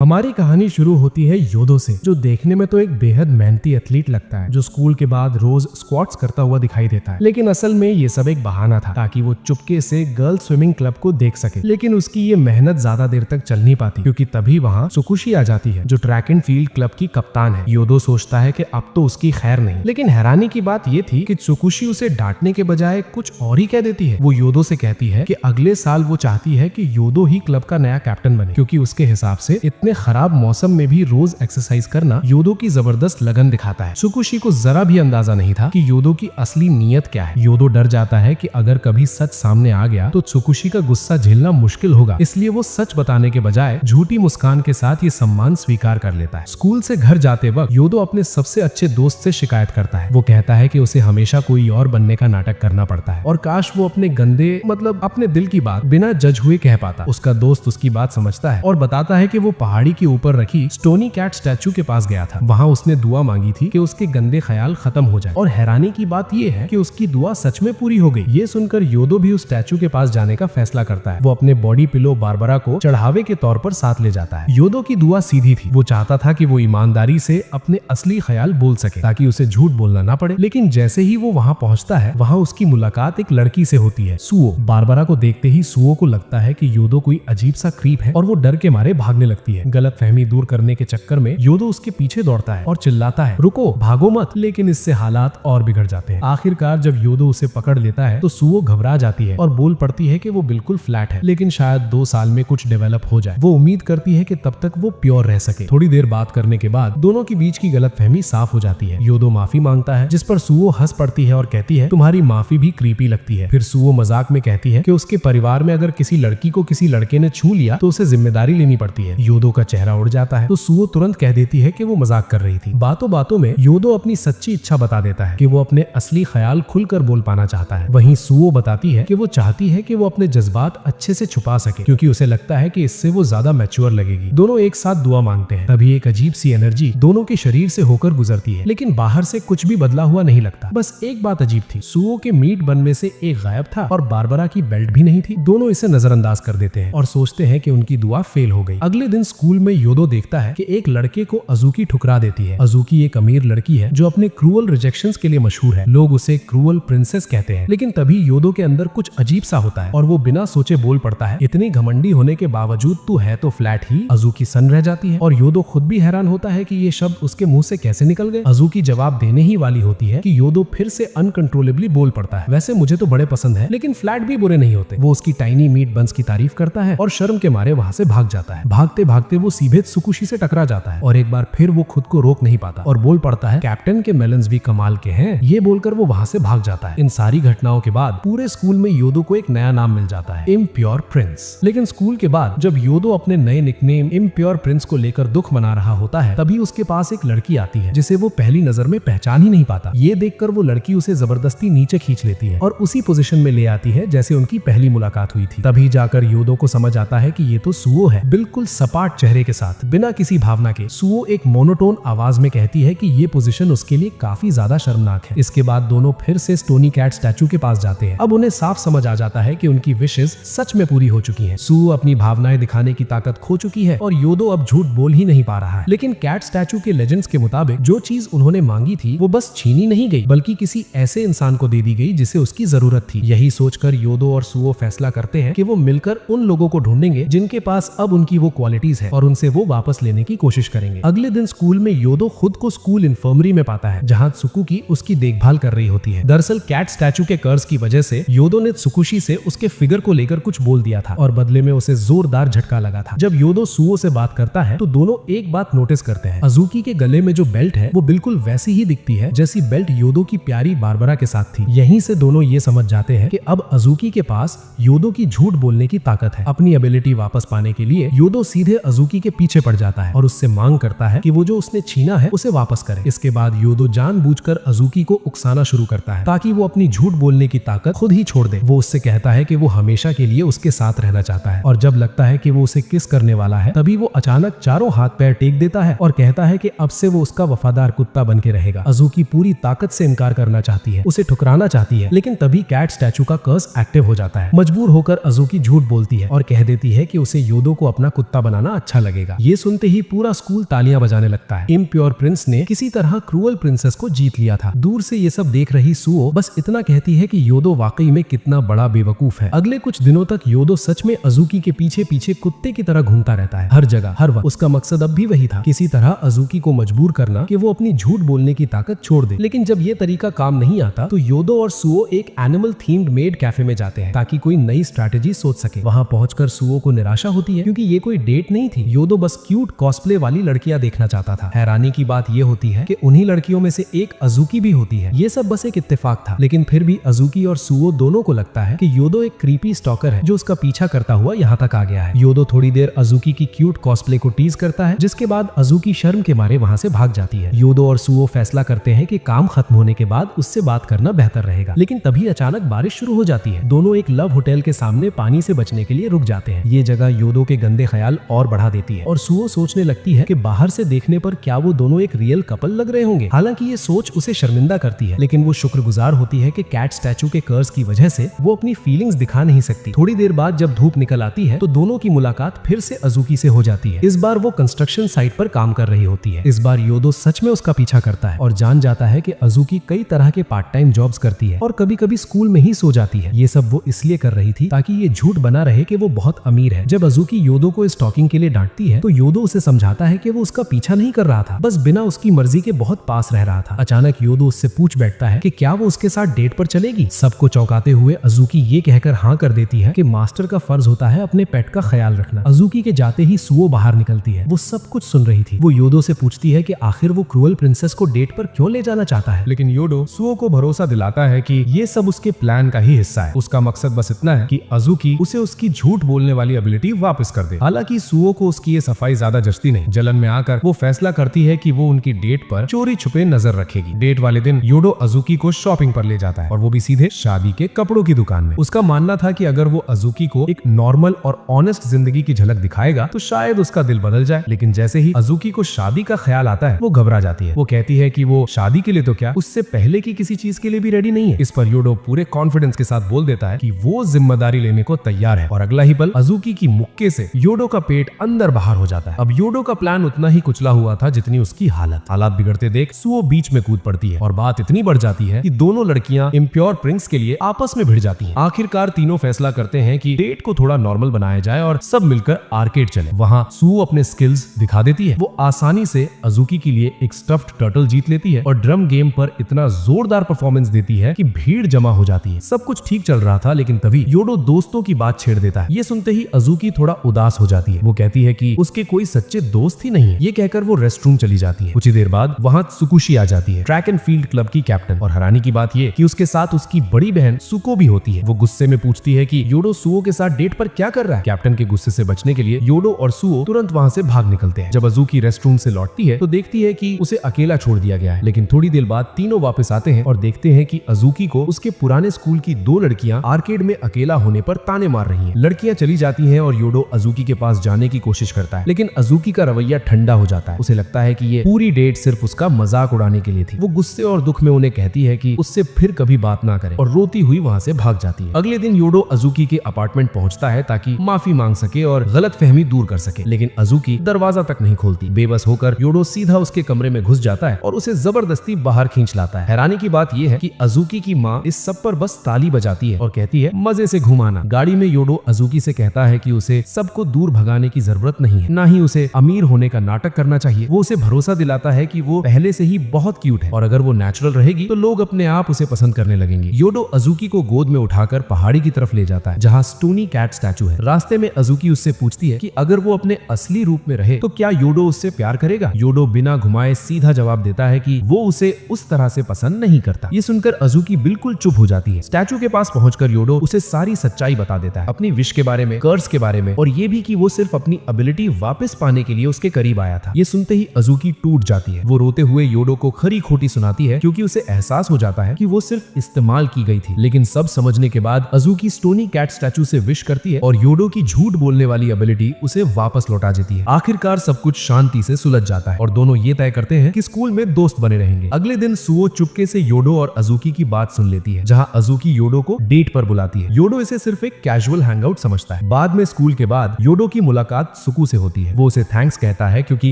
हमारी कहानी शुरू होती है योदो से, जो देखने में तो एक बेहद मेहनती एथलीट लगता है, जो स्कूल के बाद रोज स्क्वाट्स करता हुआ दिखाई देता है। लेकिन असल में ये सब एक बहाना था ताकि वो चुपके से गर्ल स्विमिंग क्लब को देख सके। लेकिन उसकी ये मेहनत ज्यादा देर तक चल नहीं पाती, क्योंकि तभी वहाँ सुकुशी आ जाती है, जो ट्रैक एंड फील्ड क्लब की कप्तान है। योदो सोचता है कि अब तो उसकी खैर नहीं। लेकिन हैरानी की बात ये थी कि सुकुशी उसे डांटने के बजाय कुछ और ही कह देती है। वो योदो से कहती है कि अगले साल वो चाहती है कि योदो ही क्लब का नया कैप्टन बने, क्योंकि उसके हिसाब से इतने खराब मौसम में भी रोज एक्सरसाइज करना योदो की जबरदस्त लगन दिखाता है। सुकुशी को जरा भी अंदाजा नहीं था कि योदो की असली नीयत क्या है। योदो डर जाता है कि अगर कभी सच सामने आ गया तो सुकुशी का गुस्सा झेलना मुश्किल होगा, इसलिए वो सच बताने के बजाय झूठी मुस्कान के साथ ये सम्मान स्वीकार कर लेता है। स्कूल से घर जाते वक्त योदो अपने सबसे अच्छे दोस्त से शिकायत करता है। वो कहता है कि उसे हमेशा कोई और बनने का नाटक करना पड़ता है और काश वो अपने गंदे अपने दिल की बात बिना जज हुए कह पाता। उसका दोस्त उसकी बात समझता है और बताता है कि वो पहाड़ी के ऊपर रखी स्टोनी कैट स्टैचू के पास गया था। वहाँ उसने दुआ मांगी थी कि उसके गंदे ख्याल खत्म हो जाए, और हैरानी की बात ये है कि उसकी दुआ सच में पूरी हो गई। ये सुनकर योदो भी उस स्टैचू के पास जाने का फैसला करता है। वो अपने बॉडी पिलो बारबरा को चढ़ावे के तौर पर साथ ले जाता है। योदो की दुआ सीधी थी। वो चाहता था कि वो ईमानदारी से अपने असली ख्याल बोल सके ताकि उसे झूठ बोलना ना पड़े। लेकिन जैसे ही वो वहाँ पहुँचता है, वहाँ उसकी मुलाकात एक लड़की से होती है, सुओ। बारबरा को देखते ही सुओ को लगता है कि योदो कोई अजीब सा क्रीप है और वो डर के मारे भागने लगती है। गलतफहमी दूर करने के चक्कर में योदो उसके पीछे दौड़ता है और चिल्लाता है, रुको, भागो मत। लेकिन इससे हालात और बिगड़ जाते हैं। आखिरकार जब योदो उसे पकड़ लेता है तो सुओ घबरा जाती है और बोल पड़ती है कि वो बिल्कुल फ्लैट है, लेकिन शायद 2 साल में कुछ डेवलप हो जाए। वो उम्मीद करती है कि तब तक वो प्योर रह सके। थोड़ी देर बात करने के बाद दोनों के बीच की गलतफहमी साफ हो जाती है। योदो माफी मांगता है, जिस पर सुओ हंस पड़ती है और कहती है, तुम्हारी माफी भी क्रीपी लगती है। फिर सुओ मजाक में कहती है कि उसके परिवार में अगर किसी लड़की को किसी लड़के ने छू लिया तो उसे जिम्मेदारी लेनी पड़ती है। योदो का चेहरा उड़ जाता है तो सुओ तुरंत कह देती है कि वो मजाक कर रही थी। बातों बातों में योदो अपनी सच्ची इच्छा बता देता है कि वो अपने असली ख्याल खुलकर बोल पाना चाहता है। वहीं सुओ बताती है कि वो चाहती है कि वो अपने जज्बात अच्छे से छुपा सके, क्योंकि उसे लगता है कि इससे वो ज्यादा मैच्योर लगेगी। दोनों एक साथ दुआ मांगते हैं। तभी एक अजीब सी एनर्जी दोनों के शरीर से होकर गुजरती है, लेकिन बाहर से कुछ भी बदला हुआ नहीं लगता। बस एक बात अजीब थी, सुओ के मीट बन में से एक गायब था और बारबरा की बेल्ट भी नहीं थी। दोनों इसे नजरअंदाज कर देते हैं और सोचते हैं कि उनकी दुआ फेल हो गई। अगले दिन स्कूल में योदो देखता है कि एक लड़के को अजुकी ठुकरा देती है। अजुकी एक अमीर लड़की है जो अपने क्रूअल रिजेक्शंस के लिए मशहूर है। लोग उसे क्रूअल प्रिंसेस कहते हैं। लेकिन तभी योदो के अंदर कुछ अजीब सा होता है और वो बिना सोचे बोल पड़ता है, इतनी घमंडी होने के बावजूद तू है तो फ्लैट ही। अजुकी सन रह जाती है और योदो खुद भी हैरान होता है कि ये शब्द उसके मुंह से कैसे निकल गए। अजुकी जवाब देने ही वाली होती है कि योदो फिर से अनकंट्रोलेबली बोल पड़ता है, वैसे मुझे तो बड़े पसंद है, लेकिन फ्लैट भी बुरे नहीं होते। वो उसकी टाइनी मीट बंस की तारीफ करता है और शर्म के मारे वहाँ से भाग जाता है। भागते भागते वो सीधे सुकुशी से टकरा जाता है और एक बार फिर वो खुद को रोक नहीं पाता और बोल पड़ता है, कैप्टन के मेलन्स भी कमाल के हैं। ये बोलकर वो वहाँ से भाग जाता है। इन सारी घटनाओं के बाद पूरे स्कूल में योदो को एक नया नाम मिल जाता है, इम्प्योर प्रिंस। लेकिन स्कूल के बाद जब योदो अपने नए निकनेम इम्प्योर प्रिंस को लेकर दुख मना रहा होता है, तभी उसके पास एक लड़की आती है जिसे वो पहली नजर में पहचान ही नहीं पाता। ये देखकर वो लड़की उसे जबरदस्ती नीचे खींच लेती है और उसी पोजीशन में ले आती है जैसे उनकी पहली मुलाकात हुई थी। तभी जाकर योदो को समझ आता है कि ये तो सुओ है, बिल्कुल सपाट चेहरे के साथ, बिना किसी भावना के। सुओ एक मोनोटोन आवाज में कहती है कि ये पोजीशन उसके लिए काफी ज्यादा शर्मनाक है। इसके बाद दोनों फिर से स्टोनी कैट स्टैचू के पास जाते हैं। अब उन्हें साफ समझ आ जाता है कि उनकी विशेस सच में पूरी हो चुकी हैं। सुओ अपनी भावनाएं दिखाने की ताकत खो चुकी है और योदो अब झूठ बोल ही नहीं पा रहा है। लेकिन कैट स्टैचू के लेजेंड्स के मुताबिक जो चीज उन्होंने मांगी थी वो बस छीनी नहीं गई, बल्कि किसी ऐसे इंसान को दे दी गई जिसे उसकी जरूरत थी। यही सोचकर योदो और सुओ फैसला करते हैं कि वो मिलकर उन लोगों को ढूंढेंगे जिनके पास अब उनकी वो क्वालिटीज है और उनसे वो वापस लेने की कोशिश करेंगे। अगले दिन स्कूल में योदो खुद को स्कूल इन्फर्मरी में पाता है, जहाँ सुकुकी उसकी देखभाल कर रही होती है। दरअसल कैट स्टैचू के कर्ज की वजह से योदो ने सुकुशी से उसके फिगर को लेकर कुछ बोल दिया था और बदले में उसे जोरदार झटका लगा था। जब योदो सुओ से बात करता है तो दोनों एक बात नोटिस करते हैं, अजुकी के गले में जो बेल्ट है वो बिल्कुल वैसी ही दिखती है जैसी बेल्ट योदो की प्यारी बारबरा के साथ थी। यहीं से दोनों ये समझ जाते हैं कि अब अजुकी के पास योदो की झूठ बोलने की ताकत है। अपनी एबिलिटी वापस पाने के लिए योदो सीधे अजुकी के पीछे पड़ जाता है और उससे मांग करता है कि वो जो उसने छीना है उसे वापस करे। इसके बाद योदो जानबूझकर अजुकी को उकसाना शुरू करता है ताकि वो अपनी झूठ बोलने की ताकत खुद ही छोड़ दे। वो उससे कहता है कि वो हमेशा के लिए उसके साथ रहना चाहता है और जब लगता है कि वो उसे किस करने वाला है, तभी वो अचानक चारों हाथ पैर टेक देता है और कहता है कि अब से वो उसका वफादार कुत्ता बन के रहेगा। अजुकी पूरी ताकत से इनकार करना चाहती है, उसे ठुकराना चाहती है, लेकिन तभी कैट स्टैचू का कर्स एक्टिव हो जाता है। मजबूर होकर अजुकी झूठ बोलती है और कह देती है कि उसे योदो को अपना कुत्ता बनाना अच्छा अच्छा लगेगा। ये सुनते ही पूरा स्कूल तालियां बजाने लगता है। इम्प्योर प्रिंस ने किसी तरह क्रूअल प्रिंसेस को जीत लिया था। दूर से ये सब देख रही सुओ बस इतना कहती है कि योदो वाकई में कितना बड़ा बेवकूफ है। अगले कुछ दिनों तक योदो सच में अजुकी के पीछे पीछे कुत्ते की तरह घूमता रहता है, हर जगह हर वक्त। उसका मकसद अब भी वही था, किसी तरह अजुकी को मजबूर करना कि वो अपनी झूठ बोलने की ताकत छोड़ दे। लेकिन जब ये तरीका काम नहीं आता तो योदो और सुओ एक एनिमल थीम्ड मेड कैफे में जाते हैं ताकि कोई नई स्ट्रैटेजी सोच सके। वहां पहुंचकर सुओ को निराशा होती है क्योंकि ये कोई डेट नहीं थी। योदो बस क्यूट कॉस्प्ले वाली लड़कियां देखना चाहता था। हैरानी की बात ये होती है कि उन्हीं लड़कियों में से एक अजुकी भी होती है। ये सब बस एक इत्तेफाक था, लेकिन फिर भी अजुकी और सुओ दोनों को लगता है कि योदो एक क्रीपी स्टॉकर है जो उसका पीछा करता हुआ यहाँ तक आ गया है। योदो थोड़ी देर अजुकी की क्यूट कॉस्प्ले को टीज करता है, जिसके बाद अजुकी शर्म के मारे वहाँ से भाग जाती है। योदो और सुओ फैसला करते हैं कि काम खत्म होने के बाद उससे बात करना बेहतर रहेगा। लेकिन तभी अचानक बारिश शुरू हो जाती है। दोनों एक लव होटल के सामने पानी से बचने के लिए रुक जाते हैं। ये जगह योदो के गंदे ख्याल और बढ़ा देती है और सुओ सोचने लगती है कि बाहर से देखने पर क्या वो दोनों एक रियल कपल लग रहे होंगे। हालांकि ये सोच उसे शर्मिंदा करती है, लेकिन वो शुक्रगुजार होती है कि कैट स्टैचू के कर्ज की वजह से वो अपनी फीलिंग्स दिखा नहीं सकती। थोड़ी देर बाद जब धूप निकल आती है तो दोनों की मुलाकात फिर से अजुकी से हो जाती है। इस बार वो कंस्ट्रक्शन साइट पर काम कर रही होती है। इस बार योदो सच में उसका पीछा करता है और जान जाता है कि अजुकी कई तरह के पार्ट टाइम जॉब्स करती है और कभी कभी स्कूल में ही सो जाती है। ये सब वो इसलिए कर रही थी ताकि ये झूठ बना रहे कि वो बहुत अमीर है। जब अजुकी योदो को स्टॉकिंग के लिए डांटती है तो योदो उसे समझाता है कि वो उसका पीछा नहीं कर रहा था, बस बिना उसकी मर्जी के बहुत पास रह रहा था। अचानक योदो उससे पूछ बैठता है कि क्या वो उसके साथ डेट पर चलेगी। सबको चौंकाते हुए अजुकी ये कहकर हाँ कर देती है कि मास्टर का फर्ज होता है अपने पेट का ख्याल रखना। अजुकी के जाते ही सुओ बाहर निकलती है। वो सब कुछ सुन रही थी। वो योदो से पूछती है कि आखिर वो क्रूअल प्रिंसेस को डेट पर क्यों ले जाना चाहता है, लेकिन योदो सुओ को भरोसा दिलाता है कि ये सब उसके प्लान का ही हिस्सा है। उसका मकसद बस इतना है कि अजुकी उसे उसकी झूठ बोलने वाली एबिलिटी वापस कर दे। हालांकि सुओ को उसकी ये सफाई ज्यादा जचती नहीं। जलन में आकर वो फैसला करती है कि वो उनकी डेट पर चोरी छुपे नजर रखेगी। डेट वाले दिन योदो अजुकी को शॉपिंग पर ले जाता है और वो भी सीधे शादी के कपड़ों की दुकान में। उसका मानना था कि अगर वो अजुकी को एक नॉर्मल और ऑनेस्ट जिंदगी की झलक दिखाएगा तो शायद उसका दिल बदल जाए। लेकिन जैसे ही अजुकी को शादी का ख्याल आता है वो घबरा जाती है। वो कहती है कि वो शादी के लिए तो क्या, उससे पहले की किसी चीज के लिए भी रेडी नहीं है। इस पर योदो पूरे कॉन्फिडेंस के साथ बोल देता है कि वो जिम्मेदारी लेने को तैयार है और अगला ही पल अजुकी की मुक्के से योदो का पेट अंदर बाहर हो जाता है। अब योदो का प्लान उतना ही कुचला हुआ था जितनी उसकी हालात बिगड़ते देख सुओ बीच में कूद पड़ती है और बात इतनी बढ़ जाती है कि दोनों लड़कियां इम्प्योर प्रिंस के लिए आपस में भिड़ जाती हैं। आखिरकार तीनों फैसला करते हैं कि डेट को थोड़ा नॉर्मल बनाया जाए और सब मिलकर आर्केड चले। वहां सुओ अपने स्किल्स दिखा देती है। वो आसानी से अजुकी के लिए एक स्टफ्ड टर्टल जीत लेती है और ड्रम गेम पर इतना जोरदार परफॉर्मेंस देती है कि भीड़ जमा हो जाती है। सब कुछ ठीक चल रहा था, लेकिन तभी योदो दोस्तों की बात छेड़ देता है। ये सुनते ही अजुकी थोड़ा उदास हो जाती है। वो कहती है कि उसके कोई सच्चे दोस्त ही नहीं है। ये कहकर वो रेस्टरूम चली जाती है। कुछ ही देर बाद वहां सुकुशी आ जाती है, ट्रैक एंड फील्ड क्लब की कैप्टन। और हैरानी की बात ये कि उसके साथ उसकी बड़ी बहन सुको भी होती है। वो गुस्से में पूछती है कि योदो सुओ के साथ डेट पर क्या कर रहा है। कैप्टन के गुस्से से बचने के लिए योदो और सुओ तुरंत वहां से भाग निकलते हैं। जब अजुकी रेस्टरूम से लौटती है तो देखती है कि उसे अकेला छोड़ दिया गया है। लेकिन थोड़ी देर बाद तीनों वापस आते हैं और देखते हैं कि अजुकी को उसके पुराने स्कूल की दो लड़कियां आर्केड में अकेला होने पर ताने मार रही हैं। लड़कियां चली जाती हैं और योदो अजुकी के पास जाने की कोशिश करता है, लेकिन अजुकी का रवैया ठंडा हो जाता है। उसे लगता है कि ये पूरी डेट सिर्फ उसका मजाक उड़ाने के लिए थी। वो गुस्से और दुख में उन्हें कहती है कि उससे फिर कभी बात ना करे और रोती हुई वहां से भाग जाती है। अगले दिन योदो अजुकी के अपार्टमेंट पहुंचता है ताकि माफी मांग सके और गलतफहमी दूर कर सके, लेकिन अजुकी दरवाजा तक नहीं खोलती। बेबस होकर योदो सीधा उसके कमरे में घुस जाता है और उसे जबरदस्ती बाहर खींच लाता है। हैरानी की बात यह है कि अजुकी की माँ इस सब पर बस ताली बजाती है और कहती है मजे से घुमाना। गाड़ी में योदो अजुकी से कहता है कि उसे सबको दूर भगाने की जरूरत नहीं है, ना ही उसे अमीर होने का नाटक करना चाहिए। वो उसे भरोसा दिलाता है कि वो पहले से ही बहुत क्यूट है और अगर वो नेचुरल रहेगी तो लोग अपने आप उसे पसंद करने लगेंगे। योदो अजुकी को गोद में उठाकर पहाड़ी की तरफ ले जाता है जहाँ स्टोनी कैट स्टैचू है। रास्ते में अजुकी उससे पूछती है कि अगर वो अपने असली रूप में रहे तो क्या योदो उससे प्यार करेगा। योदो बिना घुमाए सीधा जवाब देता है कि वो उसे उस तरह से पसंद नहीं करता। ये सुनकर अजुकी बिल्कुल चुप हो जाती है। स्टैचू के पास पहुंचकर योदो उसे सारी सच्चाई बता देता है, अपनी विश के बारे में, कर्ज के बारे में और ये भी कि वो सिर्फ अपनी एबिलिटी वापस पाने के लिए उसके करीब आया था। ये सुनते ही अजुकी टूट जाती है। वो रोते हुए योदो को खरी खोटी सुनाती है क्योंकि उसे एहसास हो जाता है कि वो सिर्फ इस्तेमाल की गई थी। लेकिन सब समझने के बाद अजुकी स्टोनी कैट स्टैचू से विश करती है और योदो की झूठ बोलने वाली एबिलिटी उसे वापस लौटा देती है। आखिरकार सब कुछ शांति से सुलझ जाता है और दोनों ये तय करते हैं कि स्कूल में दोस्त बने रहेंगे। अगले दिन सुओ चुपके से योदो और अजुकी की बात सुन लेती है, जहां अजुकी योदो को डेट पर बुलाती है। योदो इसे सिर्फ एक कैजुअल हैंगआउट समझता है। बाद में स्कूल के बाद योदो की मुलाकात सुकू से होती है। वो उसे थैंक्स कहता है क्योंकि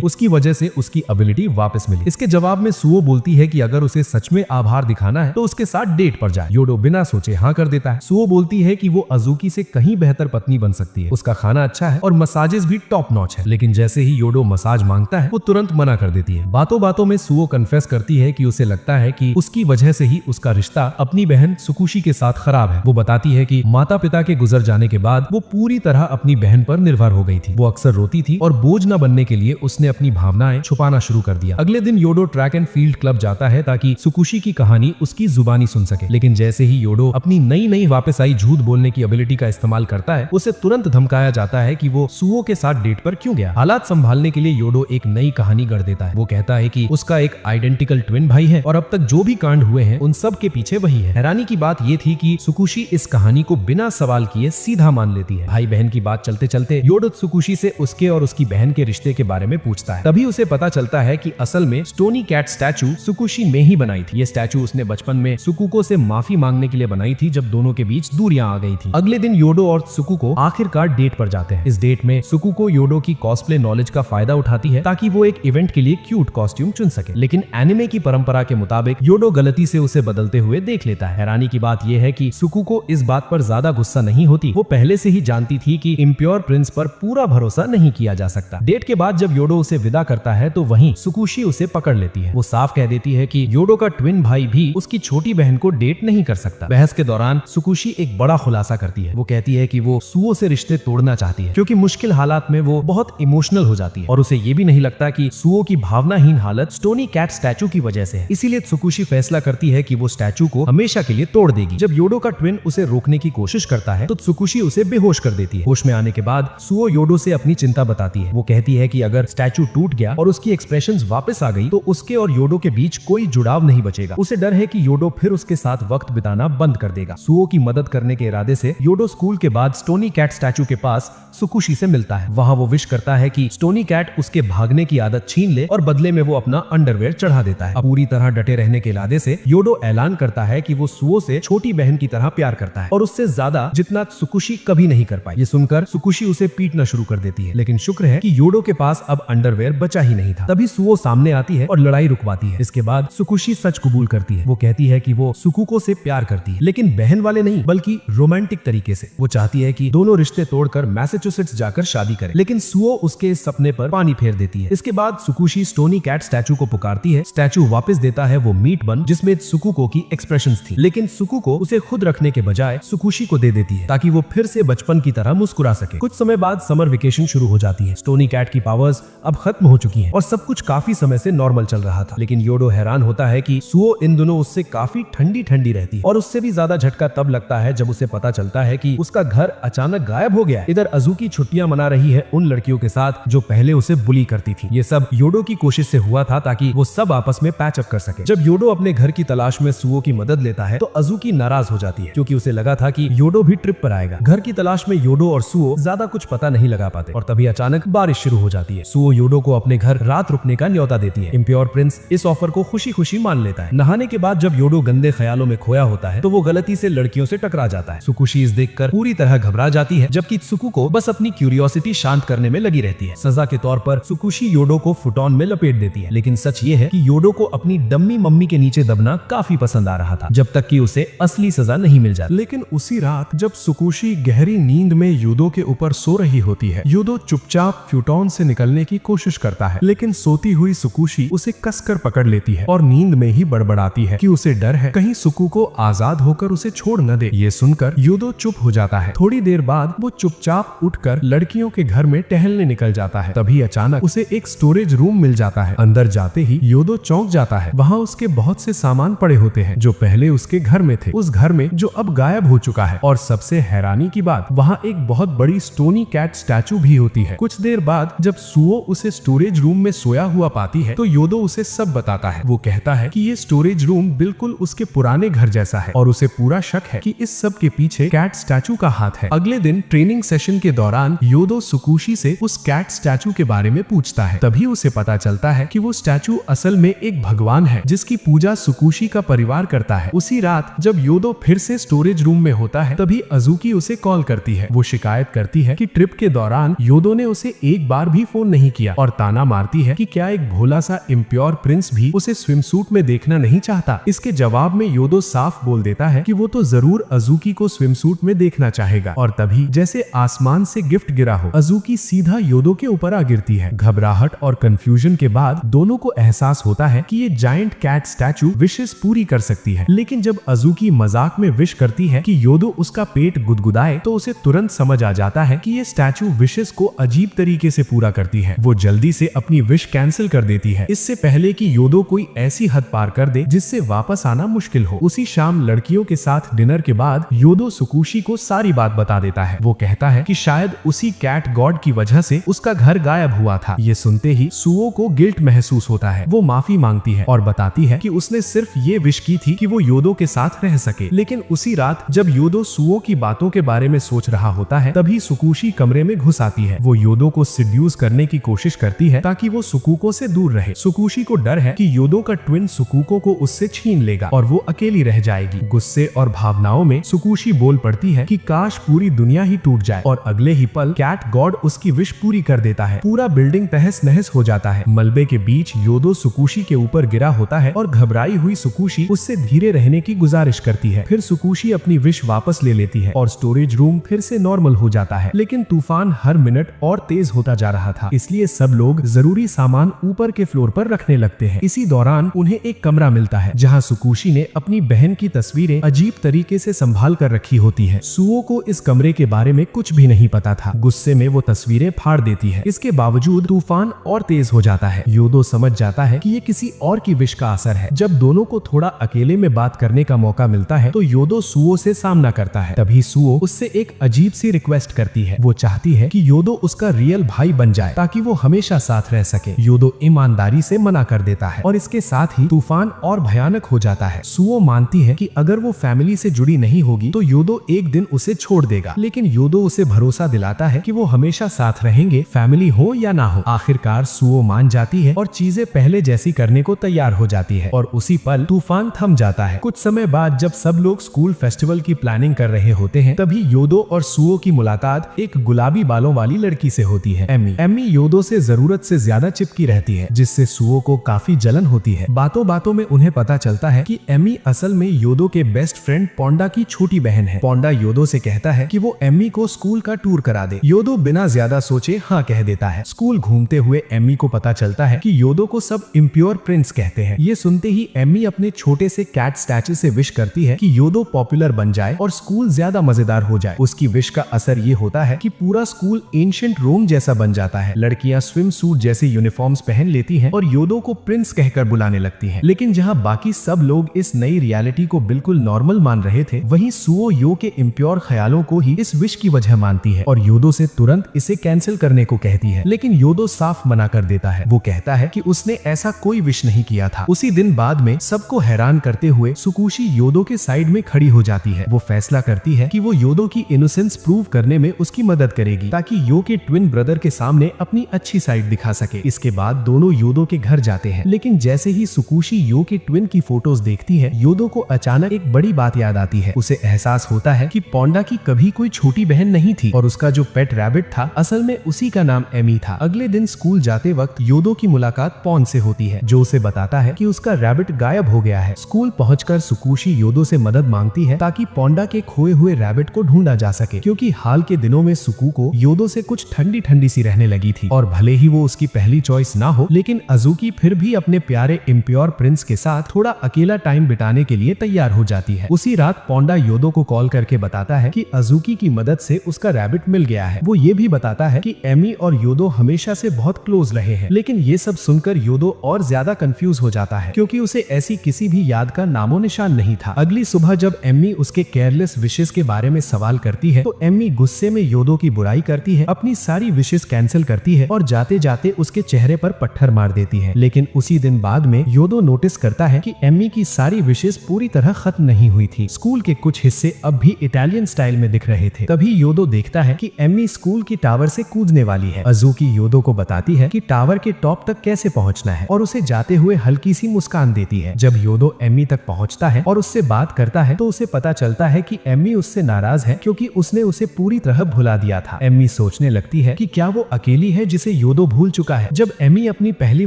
उसकी वजह से उसकी एबिलिटी वापस मिली। इसके जवाब में सुओ बोलती है कि अगर उसे सच में आभार दिखाना है तो उसके साथ डेट पर जाए। योडो बिना सोचे हाँ कर देता है। सुओ बोलती है कि वो अजुकी से कहीं बेहतर पत्नी बन सकती है, उसका खाना अच्छा है और मसाजेस भी टॉप नॉच है। लेकिन जैसे ही योडो मसाज मांगता है वो तुरंत मना कर देती है। बातों बातों में सुओ कन्फेस करती है कि उसे लगता है कि उसकी वजह से ही उसका रिश्ता अपनी बहन सुकुशी के साथ खराब है। वो बताती है कि माता पिता के गुजर जाने के बाद वो पूरी तरह अपनी बहन पर निर्भर हो गई थी। वो अक्सर रोती थी और बोझ न बनने के लिए उसने अपनी भावनाएं छुपाना शुरू कर दिया। अगले दिन योडो ट्रैक एंड फील्ड क्लब जाता है ताकि सुकुशी की कहानी उसकी जुबानी सुन सके। लेकिन जैसे ही योडो अपनी नई वापस आई झूठ बोलने की एबिलिटी का इस्तेमाल करता है, उसे तुरंत धमकाया जाता है कि वो सुओ के साथ डेट पर क्यों गया। हालात संभालने के लिए योडो एक नई कहानी गढ़ देता है। वो कहता है कि उसका एक आइडेंटिकल ट्विन भाई है और अब तक जो भी कांड हुए हैं उन सब के पीछे वही है। हैरानी की बात ये थी कि सुकुशी इस कहानी को बिना सवाल किए सीधा मान लेती है। भाई बहन की बात चलते चलते योडो सुकुशी से उसके और उसकी बहन के रिश्ते के बारे में पूछता है। तभी उसे पता चलता है कि असल में स्टोनी कैट स्टैचू सुकुशी ने ही बनाई थी। ये स्टैचू उसने बचपन में सुकुको से माफी मांगने के लिए बनाई थी जब दोनों के बीच दूरियां आ गई थी। अगले दिन योडो और सुकुको आखिरकार डेट पर जाते हैं। इस डेट में सुकुको योडो की कॉस्प्ले नॉलेज का फायदा उठाती है ताकि वो एक इवेंट के लिए क्यूट कॉस्ट्यूम चुन सके। लेकिन एनिमे की परंपरा के मुताबिक योडो गलती से उसे बदलते हुए देख लेता है। हैरानी की बात यह है कि सुकुको इस बात पर ज्यादा गुस्सा नहीं होती। वो पहले से ही जानती थी कि इम्प्योर प्रिंस पर पूरा भरोसा नहीं किया जा सकता। डेट के बाद जब योडो उसे विदा करता है तो वहीं सुकुशी उसे पकड़ लेती है। वो साफ कह देती है कि योडो का ट्विन भाई भी उसकी छोटी बहन को डेट नहीं कर सकता। बहस के दौरान सुकुशी एक बड़ा खुलासा करती है। वो कहती है कि वो सुओ से रिश्ते तोड़ना चाहती है क्योंकि मुश्किल हालात में वो बहुत इमोशनल हो जाती है और उसे ये भी नहीं लगता कि सुओ की भावनाहीन हालत स्टोनी कैट स्टैचू की वजह से है। इसीलिए सुकुशी फैसला करती है कि वो स्टैचू को हमेशा के लिए तोड़ देगी। जब योडो का ट्विन उसे रोकने की कोशिश करता है तो सुकुशी उसे बेहोश कर देती है। होश में आने के बाद सुओ योडो से अपनी चिंता बताती है। वो कहती है कि अगर स्टैचू टूट गया और उसकी एक्सप्रेशंस वापस आ गई तो उसके और योडो के बीच कोई जुड़ाव नहीं बचेगा। उसे डर है कि योडो फिर उसके साथ वक्त बिताना बंद कर देगा। सुओ की मदद करने के इरादे से योडो स्कूल के बाद स्टोनी कैट स्टैचू के पास सुकुशी से मिलता है। वहाँ वो विश करता है कि स्टोनी कैट उसके भागने की आदत छीन ले और बदले में वो अपना अंडरवेयर चढ़ा देता है। अब पूरी तरह डटे रहने के इरादे से योडो ऐलान करता है कि वो सुओ से छोटी बहन की तरह प्यार करता है और उससे ज्यादा जितना सुकुशी कभी नहीं कर पाई। ये सुनकर सुकुशी उसे पीटना शुरू कर देती है, लेकिन शुक्र है कि योडो के पास अब अंडरवेयर बचा ही नहीं था। तभी सुओ सामने आती है और लड़ाई रुकवाती है। इसके बाद सुकुशी सच कबूल करती है। वो कहती है कि वो सुकुको से प्यार करती है, लेकिन बहन वाले नहीं बल्कि रोमांटिक तरीके से। वो चाहती है कि दोनों रिश्ते तोड़कर मैसेच्यूसेट्स जाकर शादी करें, लेकिन सुओ उसके इस सपने पर पानी फेर देती है। इसके बाद सुकुशी स्टोनी कैट स्टैचू को पुकारती है। स्टैचू वापस देता है वो मीट बन जिसमें सुकुको की एक्सप्रेशंस थी, लेकिन सुकुको उसे खुद रखने के बजाय सुकुशी को दे देती है ताकि वो फिर से बचपन की तरह मुस्कुरा सके। कुछ समय बाद समर वेकेशन शुरू हो जाती है। स्टोनी कैट की पावर्स अब खत्म हो चुकी हैं और सब कुछ काफी समय से नॉर्मल चल रहा था, लेकिन योडो हैरान होता है कि सुओ इन दिनों उससे काफी ठंडी ठंडी रहती है और उससे भी ज्यादा झटका तब लगता है जब उसे पता चलता है कि उसका घर अचानक गायब हो गया है। इधर अजुकी छुट्टियां मना रही है उन लड़कियों के साथ जो पहले उसे बुली करती थी। ये सब योडो की कोशिश से हुआ था ताकि वो सब आपस में पैच अप कर सके। जब योडो अपने घर की तलाश में सुओ की मदद लेता है तो अजुकी नाराज हो जाती है क्योंकि उसे लगा था कि योडो भी ट्रिप पर आएगा। घर की तलाश में योडो और सुओ ज्यादा कुछ पता नहीं लगा पाते और तभी अचानक बारिश शुरू हो जाती है। सुओ योडो को अपने घर रात रुकने का न्योता देती है। इम्प्योर प्रिंस इस ऑफर को खुशी खुशी मान लेता है। नहाने के बाद जब योडो गंदे ख्यालों में खोया होता है तो वो गलती से लड़कियों से टकरा जाता है। सुकुशी इस देखकर पूरी तरह घबरा जाती है, जबकि सुकुको बस अपनी क्यूरियोसिटी शांत करने में लगी रहती है। सजा के तौर पर सुकुशी योडो को फुटॉन में लपेट देती है, लेकिन सच ये है कि योडो को अपनी डम्मी मम्मी के नीचे दबना काफी पसंद आ रहा था जब तक कि उसे असली सजा नहीं मिल जाती। लेकिन उसी रात जब सुकुशी गहरी नींद में योडो के ऊपर सो रही होती है, योडो चुपचाप फ्यूटॉन से निकलने की कोशिश करता है, लेकिन सोती हुई सुकुशी उसे कसकर पकड़ लेती है और नींद में ही बड़बड़ाती है कि उसे डर है कहीं सुकुको आजाद होकर उसे छोड़ न दे। ये सुनकर योडो चुप हो जाता है। थोड़ी देर बाद वो चुपचाप उठकर लड़कियों के घर में टहलने निकल जाता है। तभी अचानक उसे एक स्टोरेज रूम मिल जाता है। अंदर जाते ही योडो चौंक जाता है। वहाँ उसके बहुत से सामान पड़े होते हैं जो पहले उसके घर में थे, उस घर में जो अब गायब हो चुका है। और सबसे हैरानी की बात, वहाँ एक बहुत बड़ी स्टोनी कैट स्टैचू भी होती है। कुछ देर बाद जब सुओ उसे स्टोरेज रूम में सोया हुआ पाती है तो योडो उसे सब बताता है। वो कहता है कि ये स्टोरेज रूम बिल्कुल उसके पुराने घर जैसा है और उसे पूरा शक है कि इस सब के पीछे कैट स्टैचू का हाथ है। अगले दिन ट्रेनिंग सेशन के दौरान योडो सुकुशी से उस कैट स्टैचू के बारे में पूछता है। तभी उसे पता चलता है कि वो स्टैचू असल में एक भगवान है जिसकी पूजा सुकुशी का परिवार करता है। उसी रात जब योडो फिर से स्टोरेज रूम में होता है तभी अजुकी उसे कॉल करती है। वो शिकायत करती है कि ट्रिप के दौरान योदो ने उसे एक बार भी फोन नहीं किया और ताना मारती है कि क्या एक भोला सा इम्प्योर प्रिंस भी उसे स्विमसूट में देखना नहीं चाहता। इसके जवाब में योदो साफ बोल देता है कि वो तो जरूर अजुकी को स्विमसूट में देखना चाहेगा। और तभी जैसे आसमान से गिफ्ट गिरा हो, अजुकी सीधा योदो के ऊपर आ गिरती है। घबराहट और कंफ्यूजन के बाद दोनों को एहसास होता है कि ये जायंट कैट स्टैचू विशेस पूरी कर सकती है। लेकिन जब अजुकी मजाक में विश करती है कि योदो उसका पेट गुदगुदाए तो उसे तुरंत समझ आ जाता है कि ये स्टैचू विशेस को अजीब तरीके से पूरा करती है। वो जल्दी से अपनी विश कैंसिल कर देती है, इससे पहले कि योदो कोई ऐसी हद पार कर दे जिससे वापस आना मुश्किल हो। उसी शाम लड़कियों के साथ डिनर के बाद योदो सुकुशी को सारी बात बता देता है। वो कहता है कि शायद उसी कैट गॉड की वजह से उसका घर गायब हुआ था। ये सुनते ही सुओ को गिल्ट महसूस होता है। वो माफी मांगती है और बताती है कि उसने सिर्फ ये विश की थी कि वो योदो के साथ रह सके। लेकिन उसी रात जब योदो सुओ की बातों के बारे में सोच रहा होता है, तभी सुकुशी कमरे में घुस आती है। वो योदो को सिड्यूस करने की कोशिश करती है ताकि वो सुकुको से दूर रहे। सुकुशी को डर है कि योदो का ट्विन सुकुको को उससे छीन लेगा और वो अकेली रह जाएगी। गुस्से और भावनाओं में सुकुशी बोल पड़ती है कि काश पूरी दुनिया ही टूट जाए, और अगले ही पल कैट गॉड उसकी विश पूरी कर देता है। पूरा बिल्डिंग तहस नहस हो जाता है। मलबे के बीच योदो सुकुशी के ऊपर गिरा होता है और घबराई हुई सुकुशी उससे धीरे रहने की गुजारिश करती है। फिर सुकुशी अपनी विश वापस ले लेती है और स्टोरेज रूम फिर से नॉर्मल हो जाता है। लेकिन तूफान हर मिनट और तेज होता जा रहा था, इसलिए सब लोग जरूरी सामान ऊपर के फ्लोर पर रखने लगते हैं। इसी दौरान उन्हें एक कमरा मिलता है जहाँ सुकुशी ने अपनी बहन की तस्वीरें अजीब तरीके से संभाल कर रखी होती है। सुओ को इस कमरे के बारे में कुछ भी नहीं पता था। गुस्से में वो तस्वीरें फाड़ देती है। इसके बावजूद तूफान और तेज हो जाता है। योदो समझ जाता है कि ये किसी और की विश का असर है। जब दोनों को थोड़ा अकेले में बात करने का मौका मिलता है तो योदो सुओ से सामना करता है। तभी सुओ उससे एक अजीब सी रिक्वेस्ट करती है। वो चाहती है कि योदो उसका रियल भाई बन जाए ताकि वो हमेशा साथ रह सके। योदो ईमानदारी से मना कर देता है और इसके साथ ही तूफान और भयानक हो जाता है। सुओ मानती है कि अगर वो फैमिली से जुड़ी नहीं होगी तो योदो एक दिन उसे छोड़ देगा, लेकिन योदो उसे भरोसा दिलाता है कि वो हमेशा साथ रहेंगे, फैमिली हो या ना हो। आखिरकार सुओ मान जाती है और चीजें पहले जैसी करने को तैयार हो जाती है और उसी पल तूफान थम जाता है। कुछ समय बाद जब सब लोग स्कूल फेस्टिवल की प्लानिंग कर रहे होते हैं, तभी योदो और सुओ की मुलाकात एक गुलाबी बालों वाली लड़की से होती है, एमी। एमी योदो से जरूरत से ज्यादा चिपकी रहती है, जिससे सुओ को काफी जलन होती है। बातों बातों में उन्हें पता चलता है कि एमी असल में योदो के बेस्ट फ्रेंड पोंडा की छोटी बहन है। पोंडा योदो से कहता है कि वो एमी को स्कूल का टूर करा दे। योदो बिना ज्यादा सोचे हाँ कह देता है। स्कूल घूमते हुए एमी को पता चलता है कि योदो को सब इम्प्योर प्रिंस कहते हैं। ये सुनते ही एमी अपने छोटे से कैट स्टैचू से विश करती है कि योदो पॉपुलर बन जाए और स्कूल ज्यादा मजेदार हो जाए। उसकी विश का असर ये होता है कि पूरा स्कूल एंशिएंट रोम जैसा बन जाता है। लड़कियां स्विम सूट जैसे यूनिफॉर्म्स पहन लेती हैं और योदो को प्रिंस कहकर बुलाने लगती हैं। लेकिन जहां बाकी सब लोग इस नई रियलिटी को बिल्कुल नॉर्मल मान रहे थे, वहीं सुओ यो के इम्प्योर ख्यालों को ही इस विश की वजह मानती है और योदो से तुरंत इसे कैंसिल करने को कहती है। लेकिन योदो साफ मना कर देता है। वो कहता है कि उसने ऐसा कोई विश नहीं किया था। उसी दिन बाद में सबको हैरान करते हुए सुकुशी योदो के साइड में खड़ी हो जाती है। वो फैसला करती है कि वो योदो की इनोसेंस प्रूव करने में उसकी मदद करेगी ताकि यो के ट्विन ब्रदर के सामने अपनी अच्छी साइड दिखा सके। इसके बाद दोनों योदो के घर जाते हैं। लेकिन जैसे ही सुकुशी यो के ट्विन की फोटोज देखती है, योदो को अचानक एक बड़ी बात याद आती है। उसे एहसास होता है कि पोंडा की कभी कोई छोटी बहन नहीं थी और उसका जो पेट रैबिट था असल में उसी का नाम एमी था। अगले दिन स्कूल जाते वक्त योदो की मुलाकात पॉन से होती है, जो उसे बताता है कि उसका रैबिट गायब हो गया है। स्कूल पहुंचकर सुकुशी योदो से मदद मांगती है ताकि पोंडा के खोए हुए रैबिट को ढूंढा जा सके, क्योंकि हाल के दिनों में सुकुको योदो से कुछ ठंडी ठंडी सी रहने लगी थी और भले ही वो उसकी पहली चॉइस ना हो, लेकिन अजुकी फिर भी अपने प्यारे इम्प्योर प्रिंस के साथ थोड़ा अकेला टाइम बिताने के लिए तैयार हो जाती है। उसी रात पोंडा योदो को कॉल करके बताता है कि अजुकी की मदद से उसका रैबिट मिल गया है। वो ये भी बताता है कि एमी और योदो हमेशा से बहुत क्लोज रहे हैं। लेकिन ये सब सुनकर योदो और ज्यादा कंफ्यूज हो जाता है, क्योंकि उसे ऐसी किसी भी याद का नामो निशान नहीं था। अगली सुबह जब एमी उसके केयरलेस विशेस के बारे में सवाल करती है तो एमी गुस्से में योदो की बुराई करती है, अपनी सारी विशेस कैंसिल करती है और जाते जाते उसके चेहरे पर पत्थर मार देती है। लेकिन उसी दिन बाद में योदो नोटिस करता है कि एमी की सारी विशेस पूरी तरह खत्म नहीं हुई थी। स्कूल के कुछ हिस्से अब भी इटालियन स्टाइल में दिख रहे थे। तभी योदो देखता है कि एमी स्कूल की टावर से कूदने वाली है। अजुकी योदो को बताती है कि टावर के टॉप तक कैसे पहुंचना है और उसे जाते हुए हल्की सी मुस्कान देती है। जब योदो एमी तक पहुंचता है और उससे बात करता है तो उसे पता चलता है कि एमी उससे नाराज है क्योंकि उसने उसे पूरी तरह भुला दिया था। एमी सोचने लगती है कि क्या वो अकेली है जिसे योदो भूल चुका है। जब एमी अपनी पहली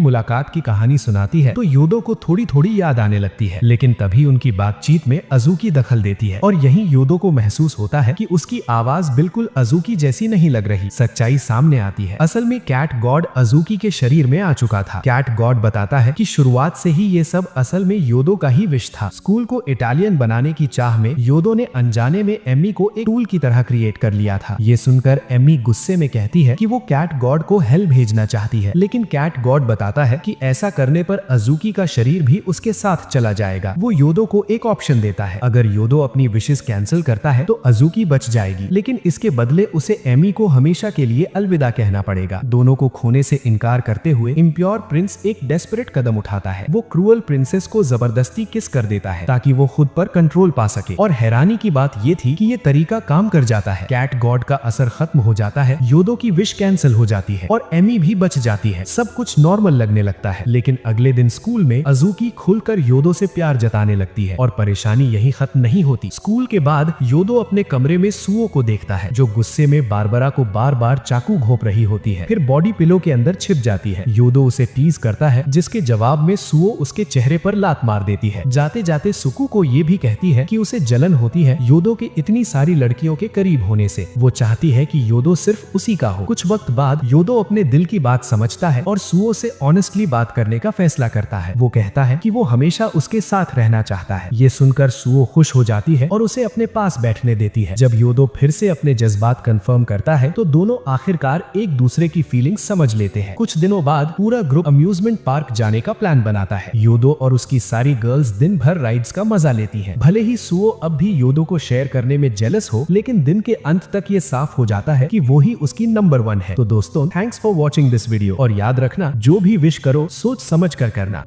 मुलाकात की कहानी सुनाती है तो योदो को थोड़ी थोड़ी याद आने लगती है, लेकिन तभी उनकी बातचीत में अजुकी दखल देती है और यही योदो को महसूस होता है कि उसकी आवाज बिल्कुल अजुकी जैसी नहीं लग रही। सच्चाई सामने आती है, असल में कैट गॉड अजुकी के शरीर में आ चुका था। कैट गॉड बताता है कि शुरुआत से ही ये सब असल में योदो का ही विश था। स्कूल को इटालियन बनाने की चाह में योदो ने अनजाने में एमी को एक टूल की तरह क्रिएट कर लिया था। ये सुनकर एमी गुस्से में कहती है कि वो कैट गॉड को हेल भेजना चाहती है, लेकिन कैट गॉड बताता है कि ऐसा करने पर अजुकी का शरीर भी उसके साथ चला जाएगा। वो योदो को एक ऑप्शन देता है, अगर योदो अपनी विशेस कैंसिल करता है तो अजुकी बच जाएगी, लेकिन इसके बदले उसे एमी को हमेशा के लिए अलविदा कहना पड़ेगा। दोनों को खोने से इनकार करते हुए इम्प्योर प्रिंस एक डेस्परेट कदम उठाता है। वो क्रूअल प्रिंसेस को जबरदस्ती किस कर देता है ताकि वो खुद पर कंट्रोल पा सके, और हैरानी की बात ये थी कि ये तरीका काम कर जाता है। कैट गॉड का असर खत्म हो जाता है, योदो की विश कैंसिल हो जाती है और एमी भी बच जाती है। सब कुछ नॉर्मल लगने लगता है, लेकिन अगले दिन स्कूल में अजुकी खुलकर योदो से प्यार जताने लगती है और परेशानी यही खत्म नहीं होती। स्कूल के बाद योदो अपने कमरे में सुओ को देखता है जो गुस्से में बारबरा को बार बार चाकू घोंप रही होती है, फिर बॉडी पिलो के अंदर छिप जाती है। योदो उसे टीज करता है, जिसके जवाब में सुओ उसके चेहरे पर लात मार देती है। जाते जाते सुकु को ये भी कहती है कि उसे जलन होती है योदो के इतनी सारी लड़कियों के करीब होने से। वो चाहती है कि योदो सिर्फ उसी का हो। कुछ वक्त बाद योदो अपने दिल की बात समझता है और सुओ से ऑनेस्टली बात करने का फैसला करता है। वो कहता है कि वो हमेशा उसके साथ रहना चाहता है। ये सुनकर सुओ खुश हो जाती है और उसे अपने पास बैठने देती है। जब योदो फिर से अपने जज्बात कंफर्म करता है तो दोनों आखिरकार एक दूसरे की फीलिंग्स समझ लेते हैं। कुछ दिनों बाद पूरा ग्रुप अम्यूजमेंट पार्क जाने का प्लान बनाता है। योदो और उसकी सारी गर्ल्स दिन भर राइड्स का मजा लेती हैं। भले ही सुओ अब भी योदो को शेयर करने में जेलस हो, लेकिन दिन के अंत तक ये साफ हो जाता है कि वो ही उसकी नंबर 1 है। तो दोस्तों, thanks for watching this video, और याद रखना जो भी विश करो सोच समझ कर करना।